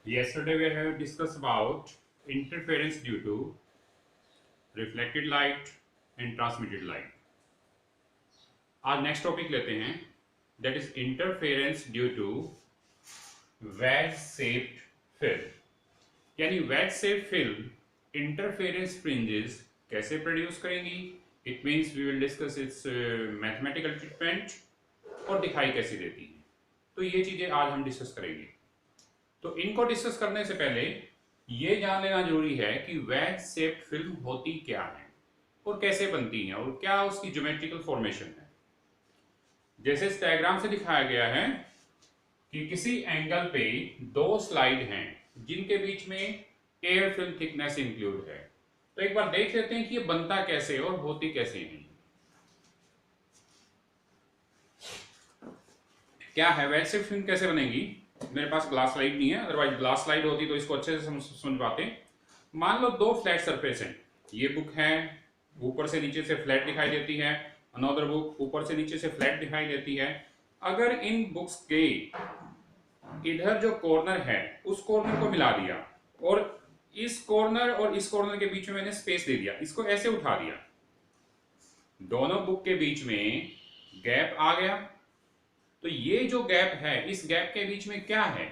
Yesterday we have discussed about interference due to reflected light and transmitted light. आज next topic लेते हैं, that is interference due to wedge shaped film. यानी wedge shaped film interference fringes कैसे produce करेंगी। It means we will discuss its mathematical treatment और दिखाई कैसे देती है। तो ये चीजें आज हम डिस्कस करेंगे। तो इनको डिस्कस करने से पहले ये जान लेना जरूरी है कि वेज शेप्ड फिल्म होती क्या है और कैसे बनती है और क्या उसकी ज्योमेट्रिकल फॉर्मेशन है। जैसे इस डायग्राम से दिखाया गया है कि किसी एंगल पे दो स्लाइड हैं जिनके बीच में एयर फिल्म थिकनेस इंक्लूड है। तो एक बार देख लेते हैं कि ये बनता कैसे और होती कैसे है। क्या है वेज शेप्ड फिल्म कैसे बनेगी। मेरे पास ग्लास स्लाइड नहीं है, अदरवाइज ग्लास स्लाइड होती तो इसको अच्छे से समझ पाते। मान लो दो फ्लैट सरफेस हैं, ये बुक है, ऊपर से नीचे से फ्लैट दिखाई देती है, अनदर बुक ऊपर से नीचे से फ्लैट दिखाई देती है। अगर इन बुक्स के इधर जो कॉर्नर है उस कॉर्नर को मिला दिया और इस कॉर्नर और इस कॉर्नर के बीच में मैंने स्पेस दे दिया, इसको ऐसे उठा दिया, दोनों बुक के बीच में गैप आ गया। तो ये जो गैप है, इस गैप के बीच में क्या है,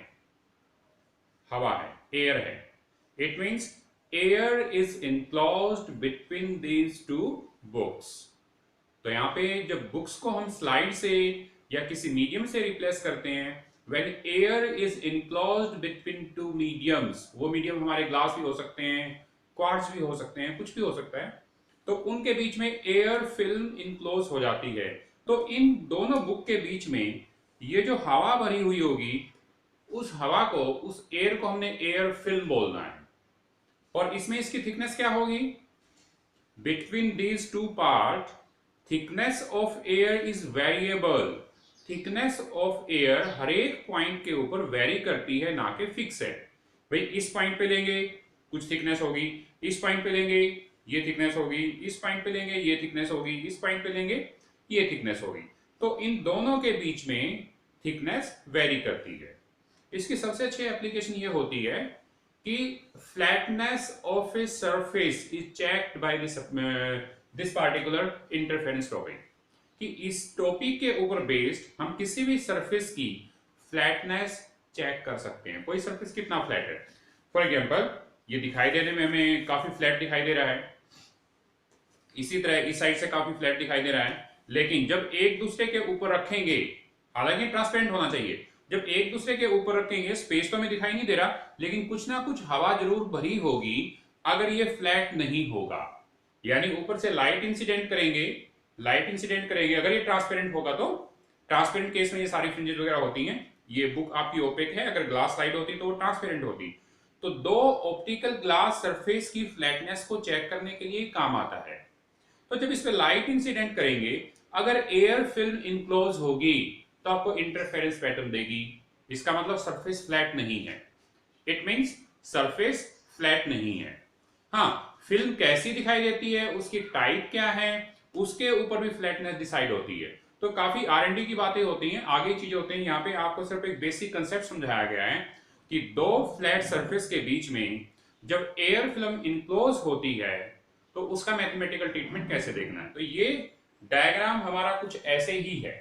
हवा है, एयर है। It means air is enclosed between these to books. तो यहां पे जब बुक्स को हम स्लाइड से या किसी मीडियम से रिप्लेस करते हैं, when air is enclosed between two mediums, वो मीडियम हमारे ग्लास भी हो सकते हैं, क्वार्ट्ज भी हो सकते हैं, कुछ भी हो सकता है, तो उनके बीच में एयर फिल्म इनक्लोज हो जाती है। तो इन दोनों बुक के बीच में ये जो हवा भरी हुई होगी, उस हवा को, उस एयर को हमने एयर फिल्म बोलना है। और इसमें इसकी थिकनेस क्या होगी, between these two part thickness of air is variable. Thickness of air हर एक पॉइंट के ऊपर वेरी करती है, ना कि फिक्स है। भाई इस पॉइंट पे लेंगे कुछ थिकनेस होगी, इस पॉइंट पे लेंगे ये थिकनेस होगी, इस पॉइंट पे लेंगे ये थिकनेस होगी, इस पॉइंट पे लेंगे ये थिकनेस होगी। तो इन दोनों के बीच में थिकनेस वेरी करती है। इसकी सबसे अच्छी एप्लीकेशन ये होती है कि flatness of a surface is checked by this particular interference topic. कि इस टॉपिक के ऊपर बेस्ड हम किसी भी सरफेस की फ्लैटनेस चेक कर सकते हैं। कोई सरफेस कितना फ्लैट है, फॉर एग्जांपल ये दिखाई देने में हमें काफी फ्लैट दिखाई दे रहा है, इसी तरह इस साइड से काफी फ्लैट दिखाई दे रहा है, लेकिन जब एक दूसरे के ऊपर रखेंगे, हालांकि ट्रांसपेरेंट होना चाहिए, जब एक दूसरे के ऊपर रखेंगे, स्पेस तो हमें दिखाई नहीं दे रहा, लेकिन कुछ ना कुछ हवा जरूर भरी होगी अगर ये फ्लैट नहीं होगा। यानी ऊपर से लाइट इंसिडेंट करेंगे, अगर ये ट्रांसपेरेंट होगा तो ट्रांसपेरेंट केस में ये सारी फ्रिंजेस वगैरह होती हैं। ये बुक आपकी ओपेक है, अगर ग्लास स्लाइड होती तो वो ट्रांसपेरेंट होती। तो दो ऑप्टिकल ग्लास सरफेस की फ्लैटनेस को चेक करने के लिए काम आता है। तो जब इस पे लाइट इंसिडेंट करेंगे, अगर एयर फिल्म इनक्लोज होगी तो आपको इंटरफेरेंस पैटर्न देगी। इसका मतलब सरफेस फ्लैट नहीं है। इट मींस सरफेस फ्लैट नहीं है। हाँ, फिल्म कैसी दिखाई देती है, उसकी टाइप क्या है, उसके ऊपर भी फ्लैटनेस डिसाइड होती है। तो काफी R&D की बातें होती हैं, आगे चीजें होती हैं। यहाँ पे आपको सिर्फ एक बेसिक कंसेप्ट समझाया गया है कि दो फ्लैट सरफेस के बीच में जब एयर फिल्म इनक्लोज होती है तो उसका मैथमेटिकल ट्रीटमेंट कैसे देखना है। तो ये डायग्राम हमारा कुछ ऐसे ही है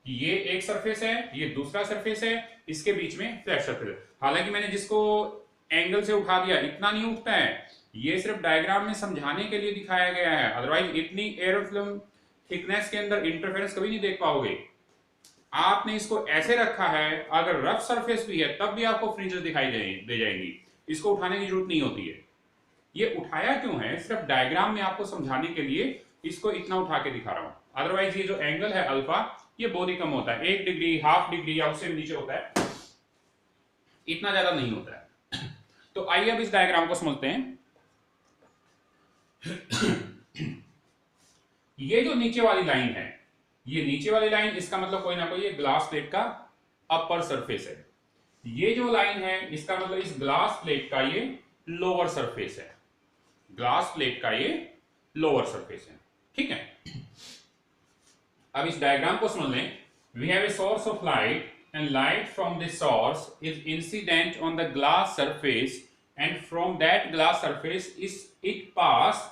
कि ये एक सरफेस है, ये दूसरा सरफेस है, इसके बीच में फ्लैट सरफेस है। हालांकि मैंने जिसको एंगल से उठा दिया, इतना नहीं उठता है, ये सिर्फ डायग्राम में समझाने के लिए दिखाया गया है। अदरवाइज इतनी एयर फिल्म थिकनेस के अंदर इंटरफेरेंस कभी नहीं देख पाओगे। आपने इसको ऐसे रखा है, अगर रफ सरफेस भी है तब भी आपको फ्रिंजेस दिखाई दे जाएंगी। इसको उठाने की जरूरत नहीं होती है। ये उठाया क्यों है, सिर्फ डायग्राम में आपको समझाने के लिए इसको इतना उठा के दिखा रहा हूं। अदरवाइज ये जो एंगल है अल्फा, ये बहुत ही कम होता है, 1 डिग्री, हाफ डिग्री या उससे नीचे होता है, इतना ज्यादा नहीं होता है। तो आइए अब इस डायग्राम को समझते हैं। ये जो नीचे वाली लाइन है, ये नीचे वाली लाइन, इसका मतलब कोई ना कोई ये ग्लास प्लेट का अपर सरफेस है। ये जो लाइन है, इसका मतलब इस ग्लास प्लेट का ये लोअर सरफेस है। ग्लास प्लेट का ये लोअर सरफेस है, ठीक है। अब इस डायग्राम को समझ लें। We have a source of light and light from the source is incident on the glass surface, and from that glass surface is it pass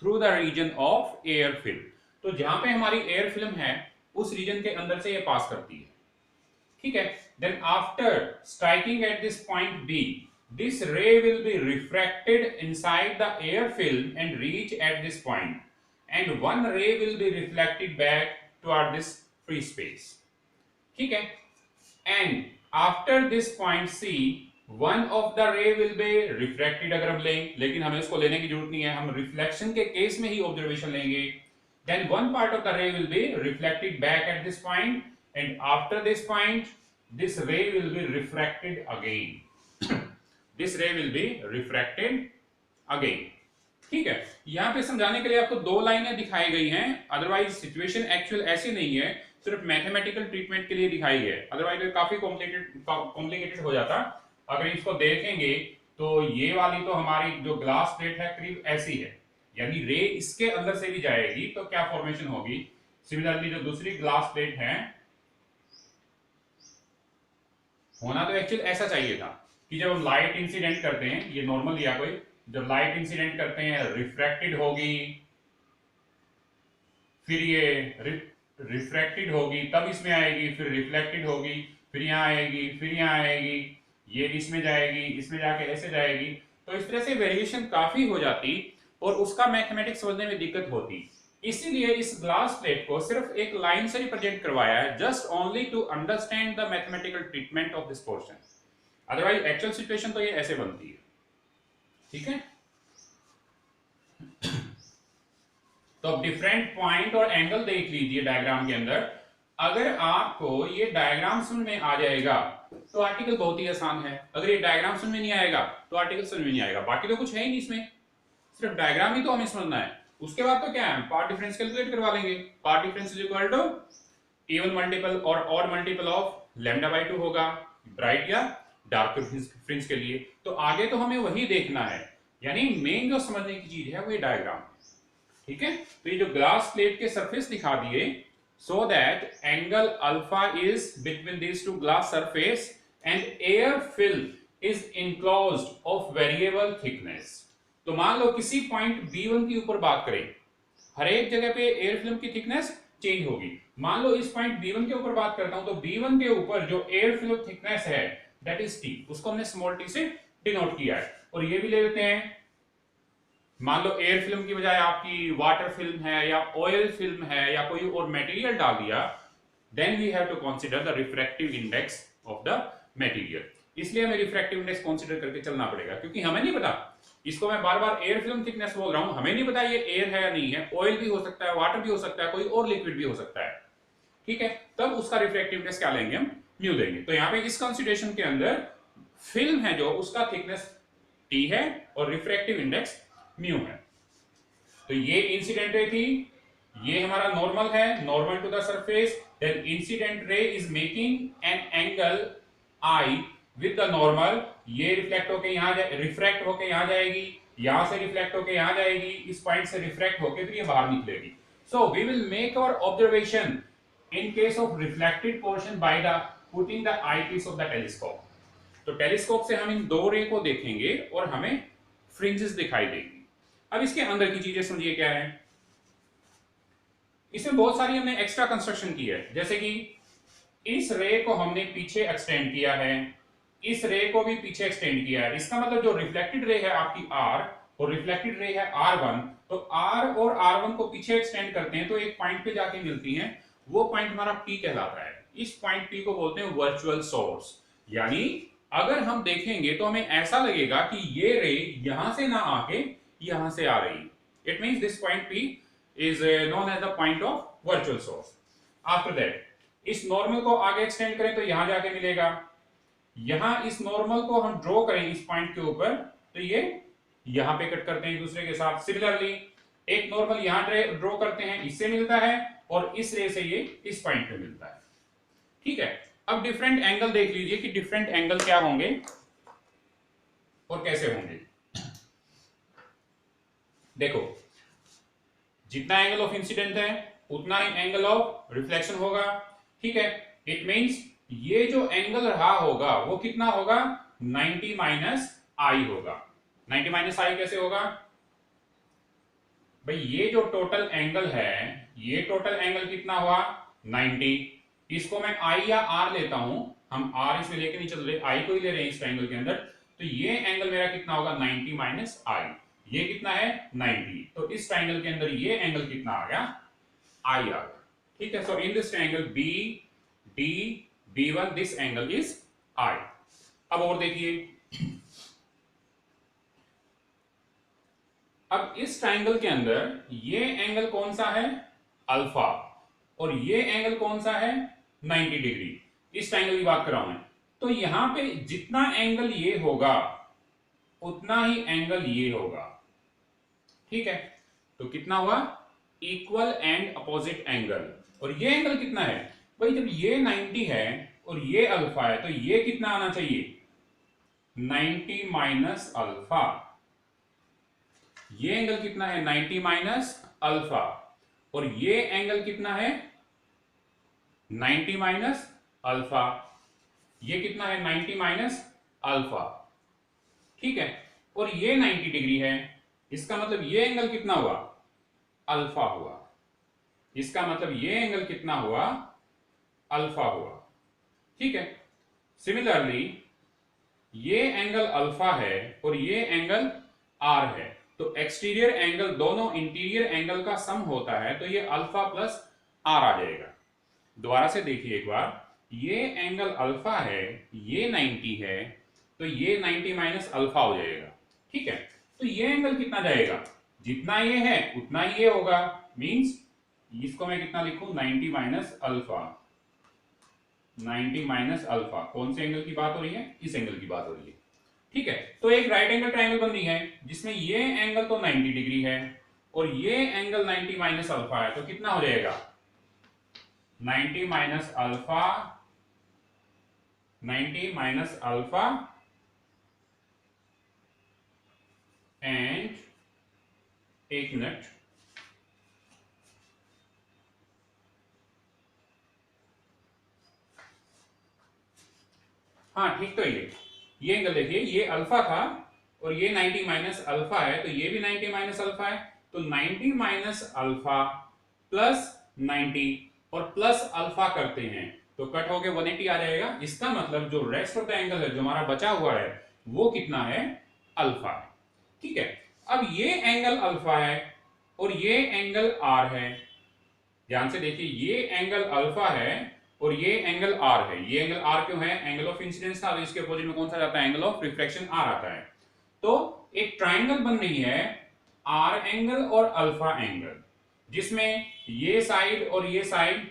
through the region of air film. तो जहां पे हमारी air film है उस reason के अंदर से ये पास करती है, ठीक है. Then after striking at this point B, this ray will be refracted inside the air film and reach at this point, and one ray will be reflected back toward this free space, ठीक है. and after this point C, one of the ray will be refracted, अगर हम लें, लेकिन हमें इसको लेने की जरूरत नहीं है, हम रिफ्लेक्शन के केस में ही ऑब्जर्वेशन लेंगे. then one part of the ray will be reflected back at this point, and after this point this ray will be refracted again. This ray will be refracted again. ठीक है. यहां पे समझाने के लिए आपको दो लाइनें दिखाई गई हैं, अदरवाइज सिचुएशन एक्चुअल ऐसी नहीं है, सिर्फ मैथमेटिकल ट्रीटमेंट के लिए दिखाई है, अदरवाइज काफी कॉम्प्लिकेटेड हो जाता. अगर इसको देखेंगे तो ये वाली तो हमारी जो ग्लास प्लेट है करीब ऐसी है, यानी रे इसके अंदर से भी जाएगी तो क्या फॉर्मेशन होगी. सिमिलरली जो दूसरी ग्लास प्लेट है, होना तो एक्चुअल ऐसा चाहिए था कि जब हम लाइट इंसिडेंट करते हैं, ये नॉर्मल लिया कोई, जब लाइट इंसिडेंट करते हैं रिफ्रैक्टेड होगी, फिर ये रिफ्रैक्टेड होगी, तब इसमें आएगी, फिर रिफ्लेक्टेड होगी, फिर यहाँ आएगी, फिर यहाँ आएगी, ये इसमें जाएगी, इसमें जाके ऐसे जाएगी. तो इस तरह से वेरिएशन काफी हो जाती और उसका मैथमेटिक्स समझने में दिक्कत होती. इसीलिए इस ग्लास प्लेट को सिर्फ एक लाइन से रिप्रेजेंट करवाया है, just only to understand the mathematical treatment of this portion. Otherwise actual situation तो ये ऐसे बनती है, ठीक है. तो अब डिफरेंट पॉइंट और एंगल देख लीजिए डायग्राम के अंदर. अगर आपको ये डायग्राम समझ में आ जाएगा तो आर्टिकल बहुत ही आसान है. अगर ये डायग्राम समझ में नहीं आएगा तो आर्टिकल समझ में नहीं आएगा. बाकी तो कुछ है ही नहीं इसमें, सिर्फ डायग्राम ही तो हमें समझना है. उसके बाद तो क्या है, पार्ट डिफरेंस कैलकुलेट करवा लेंगे. Part difference is equal to even multiple और ऑड मल्टीपल ऑफ λ/2 होगा, ब्राइट या डार्क फ्रिंज के लिए. तो आगे तो हमें वही देखना है, यानी मेन जो समझने की चीज है वो ये डायग्राम, ठीक है. तो ये जो ग्लास प्लेट के सरफेस दिखा दिए, so that angle alpha is between this two glass surface and air film is enclosed of variable thickness. तो मान लो किसी पॉइंट B1 के ऊपर बात करें, हर एक जगह पे एयर फिल्म की थिकनेस चेंज होगी. मान लो इस पॉइंट B1 के ऊपर बात करता हूं, तो B1 के ऊपर जो एयर फिल्म थिकनेस है दैट इज T, उसको हमने स्मॉल t से डिनोट किया है. और ये भी ले लेते हैं, मान लो एयर फिल्म की बजाय आपकी वाटर फिल्म है या ऑयल फिल्म है या कोई और मटेरियल डाल दिया, then we have to consider the refractive index of the material. इसलिए हमें रिफ्रैक्टिव इंडेक्स कंसीडर करके चलना पड़ेगा, क्योंकि हमें नहीं पता, इसको मैं बार बार एयर फिल्म थिकनेस बोल रहा हूं, हमें नहीं पता ये एयर है या नहीं है, ऑयल भी हो सकता है, वाटर भी हो सकता है, कोई और लिक्विड भी हो सकता है, ठीक है. तब उसका रिफ्रैक्टिव इंडेक्स क्या लेंगे, हम म्यू देंगे. तो यहाँ पे इस कंसीडरेशन के अंदर फिल्म है जो उसका थिकनेस T है और रिफ्रैक्टिव इंडेक्स म्यू है. तो ये इंसिडेंट रे थी, ये हमारा नॉर्मल है, normal to the surface. Then incident ray is making an angle I with the normal. ये रिफ्लेक्ट होके यहाँ रिफ्रैक्ट होके यहाँ जाएगी, यहां से रिफ्लेक्ट होके यहाँ जाएगी, इस पॉइंट से रिफ्रैक्ट होके फिर ये बाहर निकलेगी. So we will make our observation in case of reflected portion by the putting the eyepiece of the telescope. तो टेलीस्कोप से हम इन दो रे को देखेंगे और हमें फ्रिंजेस दिखाई देंगी. अब इसके अंदर की चीजें समझिए क्या है. इसमें बहुत सारी हमने एक्स्ट्रा कंस्ट्रक्शन की है, जैसे कि इस रे को हमने पीछे एक्सटेंड किया है, इस रे को भी पीछे एक्सटेंड किया है. इसका मतलब जो रिफ्लेक्टेड रे है आपकी R और रिफ्लेक्टेड रे है R1, तो R और R1 को पीछे एक्सटेंड करते हैं तो एक पॉइंट पे जाके मिलती हैं. वो पॉइंट हमारा P कहलाता है. इस पॉइंट P को बोलते हैं वर्चुअल सोर्स. यानी अगर हम देखेंगे तो हमें ऐसा लगेगा कि ये रे यहां से ना आके यहां से आ रही. It means this point P is known as the point of virtual source. After that इस नॉर्मल को आगे एक्सटेंड करें तो यहां जाके मिलेगा. यहां इस नॉर्मल को हम ड्रॉ करें इस पॉइंट के ऊपर तो ये यहां पे कट करते हैं एक दूसरे के साथ. सिमिलरली एक नॉर्मल यहां ड्रॉ करते हैं, इससे मिलता है, और इस रे से ये इस पॉइंट पे मिलता है, ठीक है. अब डिफरेंट एंगल देख लीजिए कि डिफरेंट एंगल क्या होंगे और कैसे होंगे. देखो, जितना एंगल ऑफ इंसिडेंट है उतना ही एंगल ऑफ रिफ्लेक्शन होगा, ठीक है. इट मींस ये जो एंगल रहा होगा वो कितना होगा, 90 माइनस आई होगा। 90 माइनस आई कैसे होगा भाई, ये जो टोटल एंगल है, ये टोटल एंगल कितना हुआ 90, इसको मैं आई या आर लेता हूं, हम आर इसमें लेके नहीं चल रहे, आई को ही ले रहे हैं इस ट्रायंगल के अंदर, तो ये एंगल मेरा कितना होगा 90 माइनस आई, ये कितना है 90, तो इस ट्रायंगल के अंदर ये एंगल कितना आ गया, आई आ गया। ठीक है, so in this triangle B D B1 this angle is i. अब और देखिए, अब इस ट्रायंगल के अंदर ये एंगल कौन सा है अल्फा, और ये एंगल कौन सा है 90 डिग्री, इस ट्रायंगल की बात कर रहा हूं मैं। तो यहां पे जितना एंगल ये होगा उतना ही एंगल ये होगा। ठीक है, तो कितना हुआ इक्वल एंड अपोजिट एंगल। और ये एंगल कितना है भाई, जब ये 90 है और ये अल्फा है तो ये कितना आना चाहिए 90 माइनस अल्फा। ये एंगल कितना है 90 माइनस अल्फा, और ये एंगल कितना है 90 माइनस अल्फा, ये कितना है 90 माइनस अल्फा। ठीक है, और ये 90 डिग्री है, इसका मतलब ये एंगल कितना हुआ अल्फा हुआ, इसका मतलब ये एंगल कितना हुआ अल्फा हुआ। ठीक है, सिमिलरली ये एंगल अल्फा है और ये एंगल आर है, तो एक्सटीरियर एंगल दोनों इंटीरियर एंगल का सम होता है, तो ये अल्फा प्लस आर आ जाएगा। दोबारा से देखिए एक बार, ये एंगल अल्फा है, ये 90 है, तो ये 90 माइनस अल्फा हो जाएगा। ठीक है, तो ये एंगल कितना जाएगा, जितना ये है उतना ही ये होगा, मींस इसको मैं कितना लिखूं 90 माइनस अल्फा, 90 माइनस अल्फा। कौन से एंगल की बात हो रही है, इस एंगल की बात हो रही है। ठीक है, तो एक राइट एंगल ट्रायंगल बन रही है जिसमें ये एंगल तो 90 डिग्री है और ये एंगल 90 माइनस अल्फा है, तो कितना हो जाएगा 90 minus alpha, 90 minus alpha and, एक मिनट, हाँ ठीक, तो ये एंगल देखिए, ये अल्फा था और ये 90 माइनस अल्फा है, तो ये भी 90 माइनस अल्फा है, तो 90 माइनस अल्फा प्लस 90 और प्लस अल्फा करते हैं तो कट होके 180 आ जाएगा। इसका मतलब जो रेस्ट ऑफ द एंगल है जो हमारा बचा हुआ है वो कितना है अल्फा है। ठीक है, अब ये एंगल अल्फा है और ये एंगल आर है, ध्यान से देखिए, ये एंगल अल्फा है और ये एंगल आर है। ये एंगल आर क्यों है, एंगल ऑफ इंसिडेंस था, तो इसके अपोजिट में कौन सा जाता है एंगल ऑफ रिफ्लेक्शन आर आता है। तो एक ट्रायंगल बन रही है आर एंगल और अल्फा एंगल, जिसमें ये साइड और ये साइड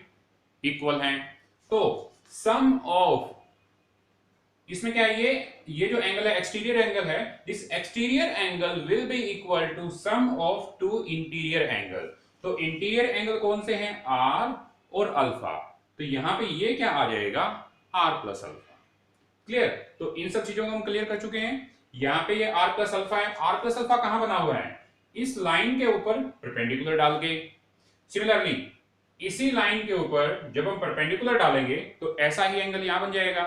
इक्वल हैं, तो सम ऑफ, इसमें क्या है, ये जो एंगल है एक्सटीरियर एंगल है, this exterior angle will be equal to sum of two interior angle. तो इंटीरियर एंगल कौन से हैं आर और अल्फा, तो यहां पे ये क्या आ जाएगा आर प्लस अल्फा। क्लियर, तो इन सब चीजों को हम क्लियर कर चुके हैं। यहां पे ये आर प्लस अल्फा है, आर प्लस अल्फा कहां बना हुआ है इस लाइन के ऊपर परपेंडिकुलर डाल के। सिमिलरली इसी लाइन के ऊपर जब हम परपेंडिकुलर डालेंगे तो ऐसा ही एंगल यहां बन जाएगा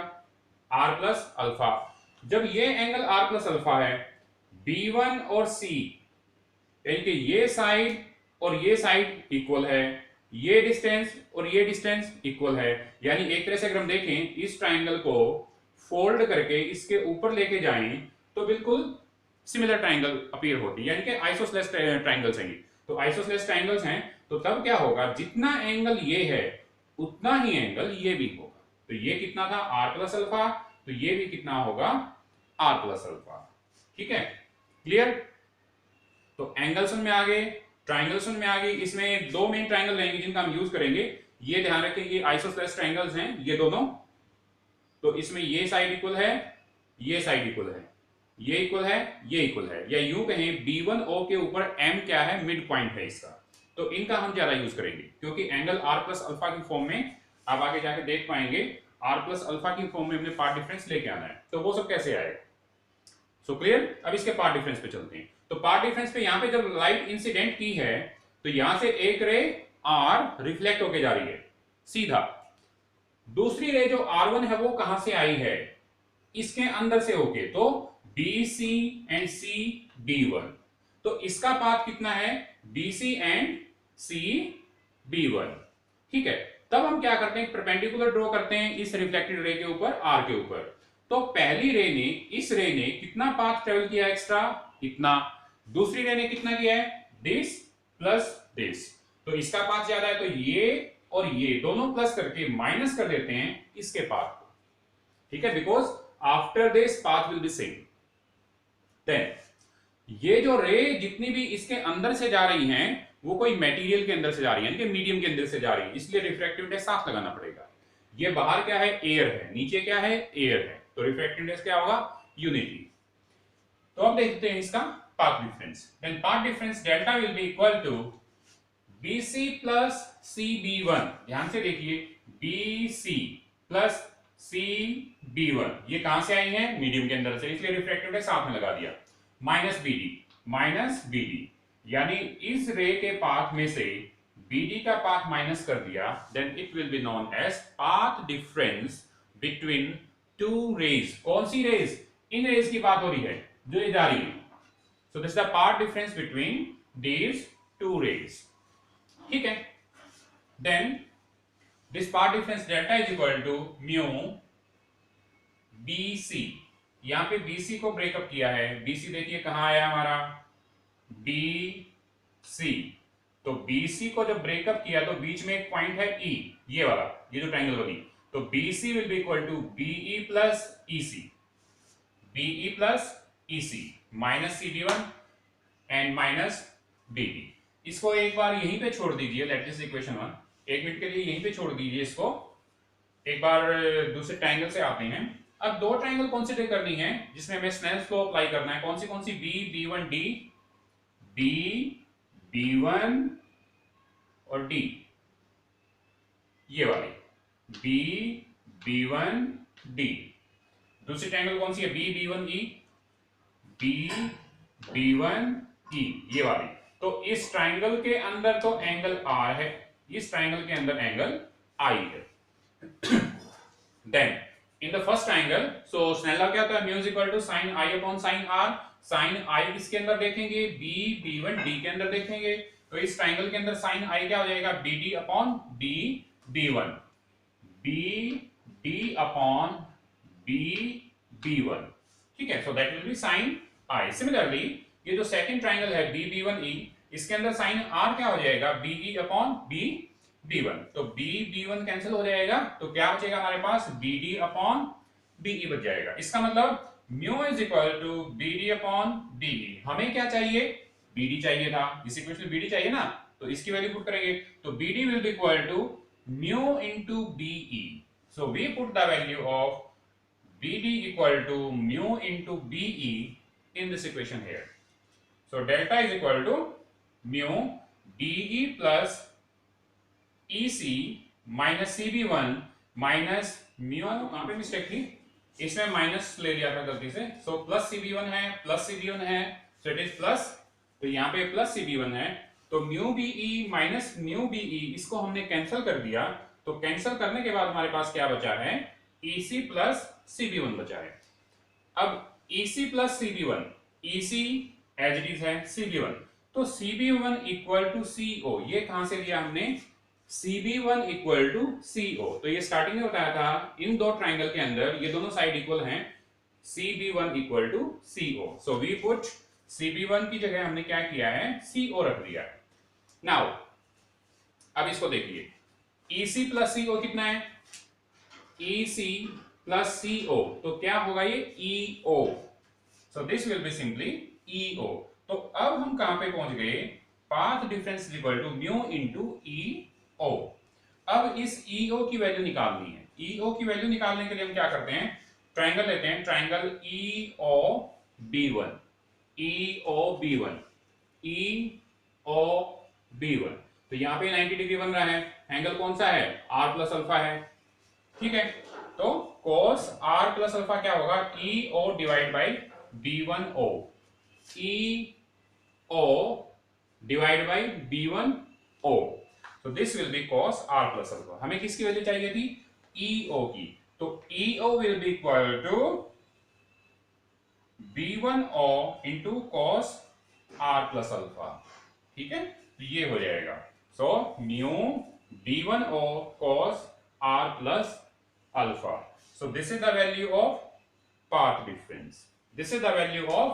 आर प्लस अल्फा। जब ये एंगल आर प्लस अल्फा है, B1 और C यानी कि ये साइड और ये साइड इक्वल है, ये डिस्टेंस और ये डिस्टेंस इक्वल है, यानी एक तरह से अगर हम देखें इस ट्रायंगल को फोल्ड करके इसके ऊपर लेके जाएं तो बिल्कुल सिमिलर ट्रायंगल अपीयर होती है, यानी कि आइसोसेलेस ट्रायंगल्स हैं। तो आइसोसेलेस ट्रायंगल्स हैं तो तब क्या होगा, जितना एंगल ये है उतना ही एंगल ये भी होगा। तो ये कितना था आर प्लस अल्फा, तो ये भी कितना होगा आर प्लस अल्फा। ठीक है, क्लियर, तो एंगल्स में आ गए, ट्रायंगल्स में आ गई। इसमें दो मेन ट्रायंगल रहेंगे जिनका हम यूज करेंगे, ये ध्यान रखें ये आइसोसेलेस ट्रायंगल्स हैं ये दोनों, तो इसमें ये साइड इक्वल है, ये साइड इक्वल है, ये इक्वल है, ये इक्वल है, या यूं कहें B1O के ऊपर M क्या है मिड पॉइंट है इसका, तो इनका हम ज्यादा यूज करेंगे क्योंकि एंगल आर प्लस अल्फा की फॉर्म में आप आगे जाके देख पाएंगे आर प्लस अल्फा की फॉर्म में हमने पार्ट डिफरेंस लेके आना है, तो वो सब कैसे आएगा। सो क्लियर, अब इसके पार्ट डिफरेंस पे चलते हैं। तो पार्ट डिफरेंस पे यहां पे जब लाइट इंसिडेंट की है तो यहां से एक रे आर रिफ्लेक्ट होके जा रही है सीधा, दूसरी रे जो R1 है वो कहां से आई है, इसके अंदर से होके, तो BC एंड CB1, तो इसका पाथ कितना है, BC एंड CB1। ठीक है, तब हम क्या करते हैं, परपेंडिकुलर ड्रॉ करते हैं इस रिफ्लेक्टेड रे के ऊपर, R के ऊपर। तो पहली रे ने, इस रे ने कितना पाथ ट्रेवल किया एक्स्ट्रा, इतना। दूसरी रे ने कितना किया है, दिस प्लस दिस, तो इसका पाथ ज्यादा है, तो ये और ये दोनों प्लस करके माइनस कर देते हैं इसके पाथ को। ठीक है, because after this path will be same. Then ये जो रे जितनी भी इसके अंदर से जा रही हैं वो कोई मटेरियल के अंदर से जा रही है, यानी कि मीडियम के अंदर से जा रही है, इसलिए रिफ्रैक्टिव इंडेक्स साफ लगाना पड़ेगा। ये बाहर क्या है, एयर है, नीचे क्या है, एयर है, तो रिफ्रैक्टिव इंडेक्स क्या होगा, यूनिटी। तो अब देखते हैं इसका path difference. Then path difference delta will be equal to BC plus CB1। ध्यान से देखिए, BC प्लस CB1 ये कहां से आई है, मीडियम के अंदर से, इसलिए रिफ्रैक्टिव इंडेक्स साथ में लगा दिया, माइनस BD, यानी इस रे के पाथ में से BD का पाथ माइनस कर दिया, then it will be known as path difference between two rays. कौन सी रेज, इन रेज की बात हो रही है जो ये जा रही है, so this is the path difference between these two rays. ठीक है, then this path difference delta is equal to mu BC। यहां पे BC को ब्रेकअप किया है, BC देखिए कहां आया हमारा, BC, तो BC को जब ब्रेकअप किया तो बीच में एक पॉइंट है E, ये वाला, ये जो ट्रायंगल बनी, तो BC will be equal to BE plus EC, BE plus EC minus CB1 and minus BD। इसको एक बार यहीं पे छोड़ दीजिए, लेट दिस इक्वेशन 1, एक मिनट के लिए यहीं पे छोड़ दीजिए इसको। एक बार दूसरे ट्रायंगल से आते हैं। अब दो ट्रायंगल कंसीडर करनी है जिसमें हमें स्नेल्स लॉ अप्लाई करना है। कौन सी B1 D, B1 और D, ये वाली B1 D। दूसरी ट्रायंगल कौन सी है, B1 E, B1 E, ये वाली। तो इस ट्रायंगल के अंदर तो एंगल R है, इस ट्रायंगल के अंदर एंगल I है। Then in the first triangle, so Snell law क्या होता है, mu is equal to sine I upon sine R। Sine I किसके अंदर देखेंगे, B1 D के अंदर देखेंगे, तो इस ट्रायंगल के अंदर साइन I क्या हो जाएगा, BD upon B1, BD upon B1। ठीक है, so that will be sine I। Similarly ये जो सेकंड ट्रायंगल है B1E, इसके अंदर साइन R क्या हो जाएगा, BE अपॉन B1, तो B1 कैंसिल हो जाएगा, तो क्या बचेगा हमारे पास, BD अपॉन BE बच जाएगा। इसका मतलब mu is equal to BD upon BE। हमें क्या चाहिए, BD चाहिए था, इस इक्वेशन में BD चाहिए ना, तो इसकी वैल्यू पुट करेंगे, तो BD will be equal to mu into BE। So we put the value of BD equal to mu into BE in this equation here. So delta is equal to mu BE plus EC minus CB1 minus mu, कहां पे mistake थी, इसमें minus ले लिया था गलती से, so plus CB1 है, प्लस CB1 है, सो इट इज प्लस, तो यहां पे प्लस CB1 है, तो mu BE minus mu BE, इसको हमने कैंसिल कर दिया, तो कैंसिल करने के बाद हमारे पास क्या बचा है, EC प्लस CB1 बचा है। अब EC plus CB1, EC as it is है, CB1, तो CB1 इक्वल टू CO, ये कहां से लिया हमने, CB1 इक्वल टू CO, तो ये स्टार्टिंग में बताया था इन दो ट्रायंगल के अंदर ये दोनों साइड इक्वल हैं, CB1 equal to CO, so we put CB1 की जगह हमने क्या किया है, CO रख दिया है। नाउ अब इसको देखिए, EC प्लस CO कितना है, EC प्लस CO, तो क्या होगा ये EO, so this will be simply EO। तो अब हम कहां पे पहुंच गए, path difference equal to mu into EO। अब इस EO की वैल्यू निकालनी है। EO की वैल्यू निकालने के लिए हम क्या करते हैं, ट्रायंगल लेते हैं, ट्रायंगल EOB1, EOB1, EOB1, तो यहां पे 90 डिग्री बन रहा है, एंगल कौन सा है, R प्लस अल्फा है। ठीक है, तो cos R प्लस अल्फा क्या होगा, EO divide by B1O, EO divide by B1O, तो this will be cos R plus alpha. हमें किसकी वैल्यू चाहिए थी, EO की, तो EO will be equal to B1O into cos R plus alpha. ठीक है, तो ये हो जाएगा, so mu B1O cos R plus alpha. So this is the value of path difference, this is the value of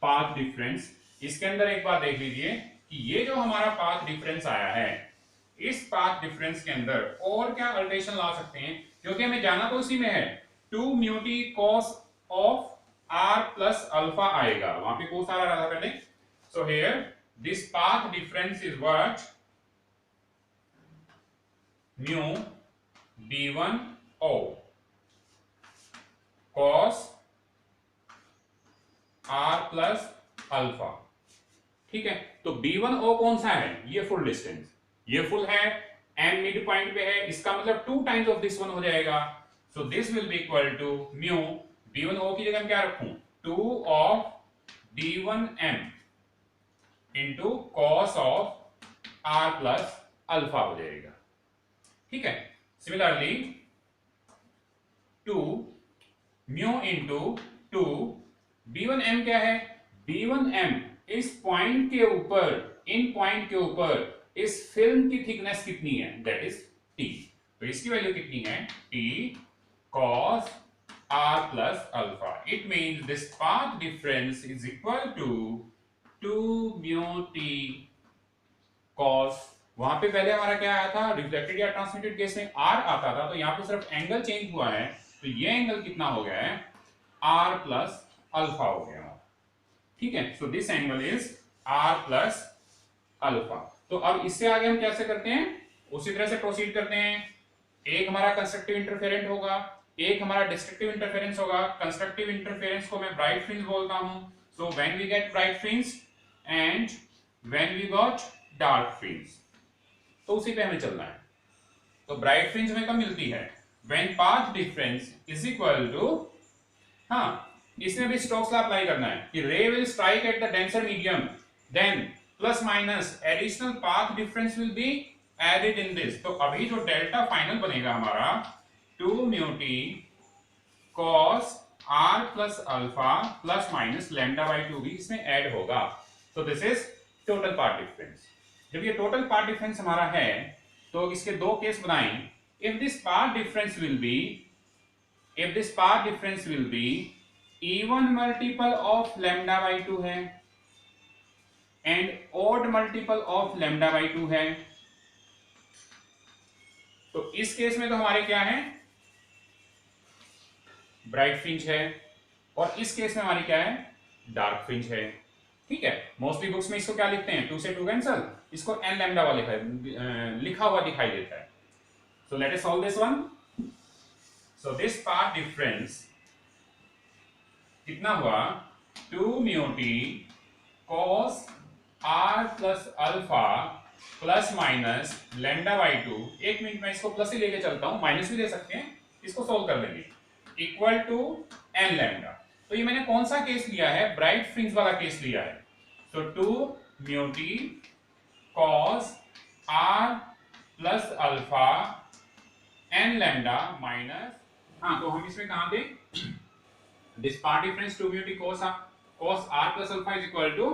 path difference. इसके अंदर एक बात देख लीजिए कि ये जो हमारा पाथ डिफरेंस आया है, इस पाथ डिफरेंस के अंदर और क्या अल्टरेशन ला सकते हैं, क्योंकि हमें जाना तो उसी में है, 2 mu T cos of R plus alpha आएगा, वहां पे cos आ रहा था पहले। So here this path difference is what, mu B1O cos R plus alpha. ठीक है, तो B1O कौन सा है, ये फुल डिस्टेंस, ये फुल है, M मिड पॉइंट पे है, इसका मतलब 2 टाइम्स ऑफ दिस वन हो जाएगा। So this will be equal to mu B1O की जगह क्या रखूं, 2 of D1M into cos of R plus alpha हो जाएगा। ठीक है, सिमिलरली 2 म्यू इंटू 2 B1M क्या है, B1M इस पॉइंट के ऊपर, इन पॉइंट के ऊपर इस फिल्म की थिकनेस कितनी है, दैट इज T। तो इसकी वैल्यू कितनी है, T cos R plus alpha. It means this path difference is equal to 2 mu T cos, वहां पे पहले हमारा क्या आया था, रिफ्लेक्टेड या ट्रांसमिटेड केस में R आता था, तो यहां पे सिर्फ एंगल चेंज हुआ है, तो ये एंगल कितना हो गया है, R प्लस अल्फा हो गया। ठीक है, so this angle is R plus alpha. तो अब इससे आगे हम कैसे करते हैं, उसी तरह से प्रोसीड करते हैं। एक हमारा कंस्ट्रक्टिव इंटरफेरेंट होगा, एक हमारा डिस्ट्रक्टिव इंटरफेरेंस होगा। कंस्ट्रक्टिव इंटरफेरेंस को मैं ब्राइट फ्रिंज बोलता हूं। So when we get bright fringe and when we got dark fringe, तो उसी पे हमें चलना है। तो ब्राइट फ्रिंज हमें कब मिलती है, when path difference is equal to, हाँ इसमें भी स्टोक्स लॉ अप्लाई करना है कि ray will strike at the denser medium, then plus minus additional path difference will be added in this. तो अभी जो डेल्टा फाइनल बनेगा हमारा 2 mu T cos R plus alpha plus minus lambda by 2 भी इसमें ऐड होगा। तो this is total path difference. जब ये टोटल पाथ डिफरेंस हमारा है, तो इसके दो केस बनाएं। If this path difference will B, if this path difference will be even multiple of lambda by 2 है and odd multiple of lambda by 2 है, तो इस केस में तो हमारे क्या है, ब्राइट फ्रिंज है, और इस केस में हमारी क्या है, डार्क फ्रिंज है। ठीक है, मोस्टली बुक्स में इसको क्या लिखते हैं, 2 से 2 कैंसल, इसको n लैम्डा वाले लिखा हुआ दिखाई देता है। So let us solve this one. So this path difference कितना हुआ, 2 mu T cos R plus alpha plus minus lambda by 2, एक मिनट में इसको प्लस ही लेके चलता हूं, माइनस भी ले सकते हैं, इसको सोल्व कर लेंगे, इक्वल टू n लैम्डा। तो ये मैंने कौन सा केस लिया है, ब्राइट फ्रिंज वाला केस लिया है। तो 2 mu T cos R plus alpha n lambda minus, हाँ तो हम इसमें कहां दें, this path difference 2 mu T cos R plus alpha is equal to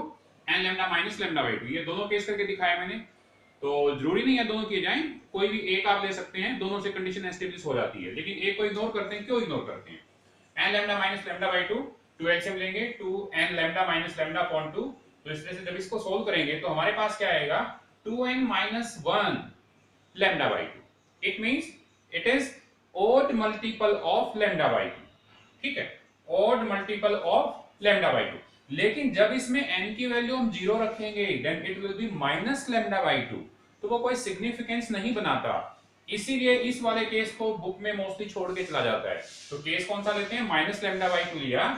n lambda minus lambda by 2। ये दोनों केस करके दिखाया मैंने, तो जरूरी नहीं है दोनों किए जाएं, कोई भी एक आप ले सकते हैं, दोनों से कंडीशन एस्टेब्लिश हो जाती है, लेकिन एक को इग्नोर करते हैं। क्यों इग्नोर करते हैं, n lambda minus lambda by 2, 2 LCM लेंगे, 2 n lambda minus lambda upon 2। तो इस तरह से जब इसको सोल्व करेंगे तो हमारे पास क्या आएगा, 2n minus 1 lambda by 2। It means it is odd multiple of lambda by 2। ठीक है, odd multiple of lambda by 2। लेकिन जब इसमें n की वैल्यू हम 0 रखेंगे, then it will be minus lambda by 2, तो वो कोई सिग्निफिकेंस नहीं बनाता, इसीलिए इस वाले केस को बुक में मोस्टली छोड़ के चला जाता है। तो केस कौन सा लेते हैं, माइनस लैम्डा बाई 2 लिया,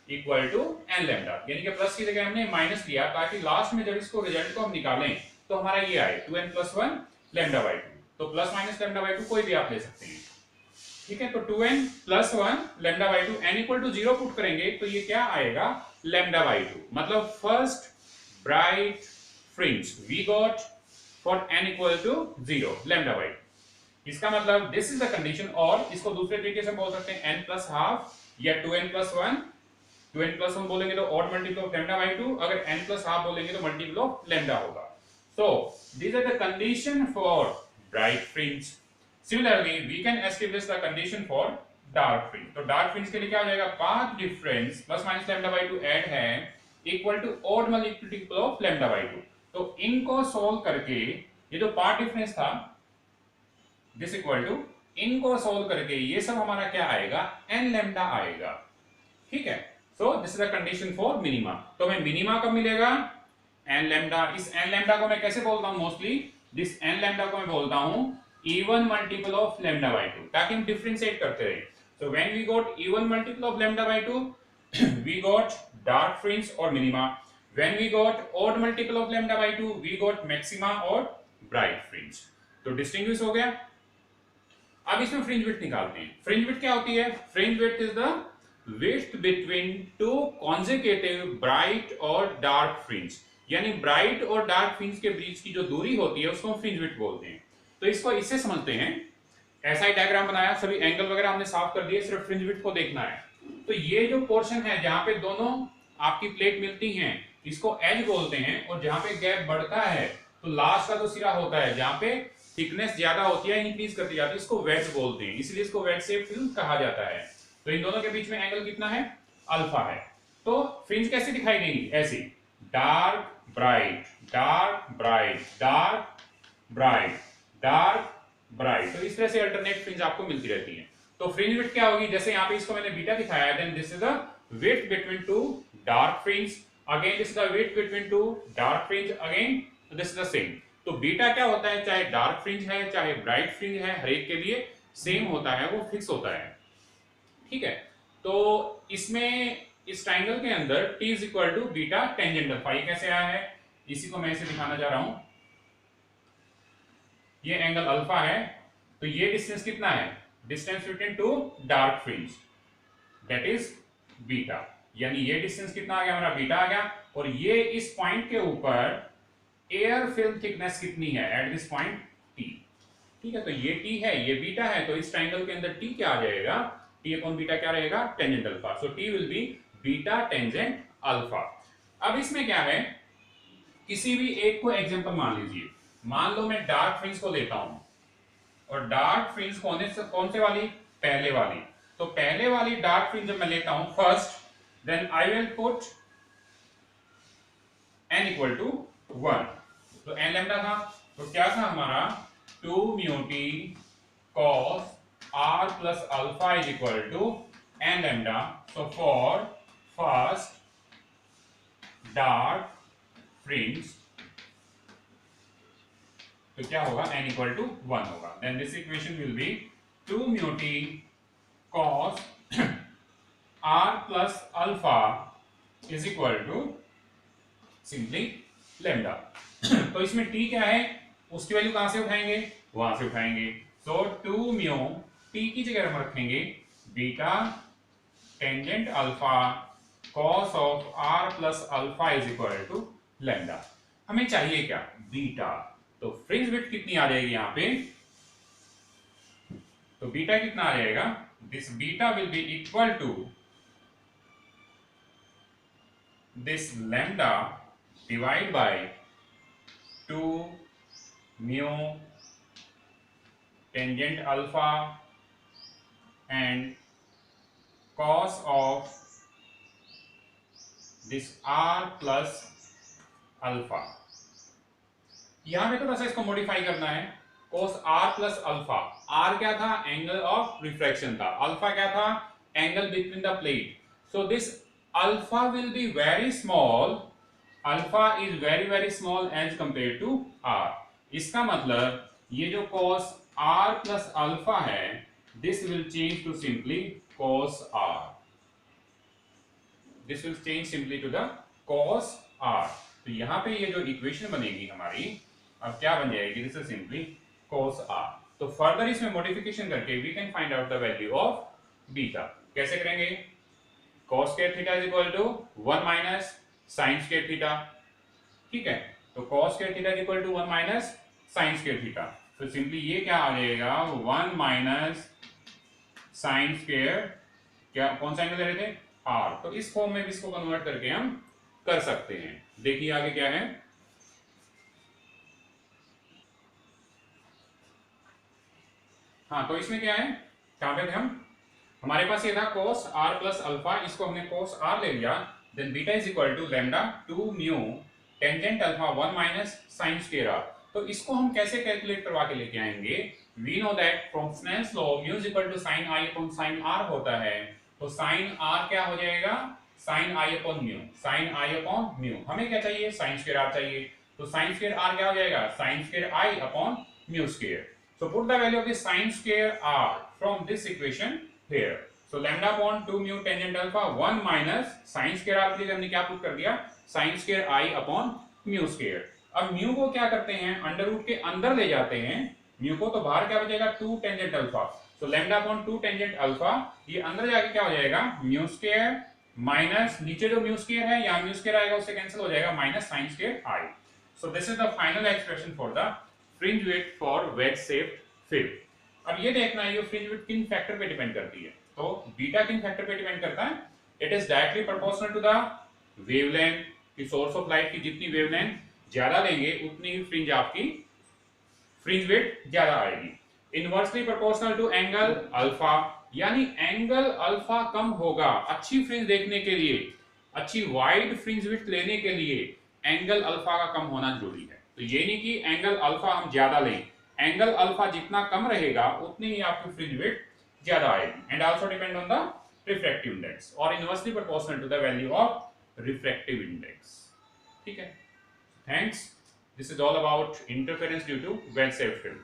इक्वल टू n लैम्डा, यानी कि प्लस की जगह हमने माइनस लिया, ताकि लास्ट में जब इसको रिजल्ट को हम निकालें तो हमारा ये आए 2n प्लस 1 लैम्डा बाई 2। तो प्लस माइनस लैम्डा बाई 2 कोई भी आप ले सकते हैं। ठीक है, तो 2n plus 1 lambda by 2, n equal to 0 put करेंगे तो ये क्या आएगा, लैम्डा बाई 2, मतलब first bright fringe we got for n equal to 0 lambda by 2। इसका मतलब दिस इज द कंडीशन, और इसको दूसरे तरीके से बोल सकते हैं n प्लस हाफ या 2n+1। 2n+1 बोलेंगे तो odd multiple of lambda by 2, अगर n प्लस हाफ बोलेंगे तो मल्टीपल ऑफ लैम्डा होगा। सो these are the condition for bright fringe. Similarly we can establish the condition for dark fringe. तो dark fringe के लिए क्या हो जाएगा, path difference plus minus lambda by 2 ऐड है equal to odd multiple of lambda by 2। तो इनको सोल्व करके ये जो पाथ डिफरेंस था दिस इक्वल टू, इनको सोल्व करके ये सब हमारा क्या आएगा, n लैम्डा आएगा। ठीक है, so this is the condition for minima. तो हमें मिनिमा कब मिलेगा, n लैम्डा। इस n लैम्डा को मैं कैसे बोलता हूं, मोस्टली दिस n लैम्डा को मैं बोलता हूं even multiple of lambda by 2, ताकि हम डिफरेंशिएट करते रहे। So when we got even multiple of lambda by 2 we got dark fringe और minima. When we got odd multiple of lambda by 2 we got maxima और bright fringe. तो distinguish हो गया। अब इसमें फ्रिंज विड्थ निकालते हैं। फ्रिंज विड्थ क्या होती है, fringe width is the width between to consecutive bright और डार्क फ्रिंज, यानी ब्राइट और डार्क फ्रिंज के बीच की जो दूरी होती है उसको हम फ्रिंज विड्थ बोलते हैं। तो इसको इससे समझते हैं, ऐसा ही डायग्राम बनाया, सभी एंगल वगैरह हमने साफ कर दिए, सिर्फ फ्रिंज विड्थ को देखना है। तो ये जो पोर्शन है जहां पे दोनों आपकी प्लेट मिलती हैं इसको एज बोलते हैं, और जहां पे गैप बढ़ता है तो लास्ट का जो सिरा होता है जहां पे थिकनेस ज्यादा होती है, इंक्रीज करती जाती है, इसको वेज बोलते हैं, इसलिए इसको वेज शेप फिल्म कहा जाता है। तो इन दोनों के बीच में एंगल कितना है, अल्फा है। तो फ्रिंज कैसे दिखाई देगी, ऐसी dark bright dark bright dark bright dark bright. तो इस तरह से अल्टरनेट फ्रिंज आपको मिलती रहती है। तो फ्रिंज विड्थ क्या होगी, जैसे यहाँ पे इसको मैंने बीटा दिखाया है, then this is the width between two dark fringe, again this is the width between two dark fringe, again this is the same. तो बीटा क्या होता है, चाहे डार्क फ्रिंज है चाहे ब्राइट फ्रिंज है, हर एक के लिए सेम होता है, वो फिक्स होता है। ठीक है, तो इसमें इस ट्राइंगल के अंदर t is equal to beta tangent alpha, ये कैसे आया है, इसी को मैं इसे दिखाना चाह रहा हूं। ये एंगल अल्फा है, तो ये डिस्टेंस कितना है, distance between two dark fringe, that is beta, यानी ये डिस्टेंस कितना आ गया हमारा, बीटा आ गया। और ये इस पॉइंट के ऊपर एयर फिल्म थिकनेस कितनी है एट दिस पॉइंट, t। ठीक है, तो ये t है, ये बीटा है, तो इस ट्राइंगल के अंदर t क्या आ जाएगा, t अपॉन बीटा क्या रहेगा, tangent alpha. So t will be beta tangent alpha. अब इसमें क्या है, किसी भी एक को एग्जांपल मान लीजिए, मान लो मैं डार्क फ्रिंज को लेता हूं, और डार्क फ्रिंज कौन से वाली, पहले वाली। तो पहले वाली डार्क फ्रिंज जब मैं लेता हूं first, then I will put n equal to 1। तो n लैम्डा था, तो क्या था हमारा 2 mu t cos r plus alpha is equal to n lambda. So for first dark fringe तो क्या होगा, n इक्वल टू 1 होगा। Then this equation will be 2 mu t cos r plus alpha is equal to simply lambda. तो इसमें t क्या है, उसकी value कहां से उठाएंगे, वहां से उठाएंगे। सो 2 म्यू t की जगह हम रखेंगे beta tangent alpha cos of r plus alpha is equal to lambda. हमें चाहिए क्या, बीटा। तो फ्रिंज विड्थ कितनी आ जाएगी यहां पे, तो बीटा कितना आ जाएगा, this beta will be equal to this lambda divide by 2 mu tangent alpha and cos of this r plus alpha. यहां पे थोड़ा सा इसको मॉडिफाई करना है, cos r plus alpha. r क्या था, एंगल ऑफ रिफ्रैक्शन था, अल्फा क्या था, angle between the plate. So this alpha will be very small, alpha is very small as compare to r। इसका मतलब ये जो cos r प्लस अल्फा है this will change to simply cos r, this will change simply to the cos r। तो यहां पे ये जो इक्वेशन बनेगी हमारी, अब क्या बन जाएगी, this is simply cos r। तो फर्दर इसमें मॉडिफिकेशन करके we can find out the value of beta. कैसे करेंगे, cos square theta is equal to 1 minus sin square theta. ठीक है, तो cos square theta is equal to 1 minus sin square theta. तो simply ये क्या आ जाएगा 1 माइनस साइन स्क्वायर, क्या कौन सा एंगल ले रहे थे आर, तो इस फॉर्म में भी इसको कन्वर्ट करके हम कर सकते हैं। देखिए आगे क्या है, हाँ तो इसमें क्या है, क्या पे थे हम, हमारे पास ये था cos r प्लस अल्फा, इसको हमने cos r ले लिया, then beta is equal to lambda 2 mu tangent alpha 1 minus sine square r। तो इसको हम कैसे कैलकुलेट करवा के लेके आएंगे, we know that from Snell's law mu is equal to sine i upon sine r होता है, तो साइन r क्या हो जाएगा sine i upon mu, sine i upon mu, हमें क्या चाहिए साइन स्क्वायर r चाहिए, तो साइन स्क्वायर r क्या हो जाएगा sine square i upon mu square. So put the value of the sine square r from this equation here. So lambda upon 2 mu tangent alpha 1 minus sine square r के लिए हमने क्या put कर दिया sine square i upon mu square। अब mu को क्या करते हैं अंडर रूट के अंदर ले जाते हैं, mu को तो बाहर क्या बचेगा 2 tangent alpha, so lambda upon 2 tangent alpha, ये अंदर जाके क्या हो जाएगा mu square माइनस नीचे जो mu square है यहाँ mu square आएगा उससे कैंसिल हो जाएगा minus sine square i। So this is the final expression for the fringe width for veg shaped film. अब ये देखना है ये फ्रिंज विड्थ किन फैक्टर पे डिपेंड करती है, तो बीटा किन फैक्टर पे डिपेंड करता है, it is directly proportional to the wavelength की, सोर्स ऑफ लाइट की जितनी वेवलेंथ ज्यादा लेंगे उतनी ही फ्रिंज आपकी फ्रिंज विड्थ ज्यादा आएगी। Inversely proportional to angle alpha, यानी एंगल अल्फा कम होगा, अच्छी फ्रिंज देखने के लिए, अच्छी वाइड फ्रिंज विड्थ लेने के लिए एंगल अल्फा का कम होना जरूरी है। तो ये नहीं कि एंगल अल्फा हम ज्यादा लें, एंगल अल्फा जितना कम रहेगा उतनी ही आपकी फ्रिंज विड्थ ज्यादा आएगी। And also depend on the refractive index और inversely proportional to the value of refractive index. ठीक है, thanks, this is all about interference due to well shaped film.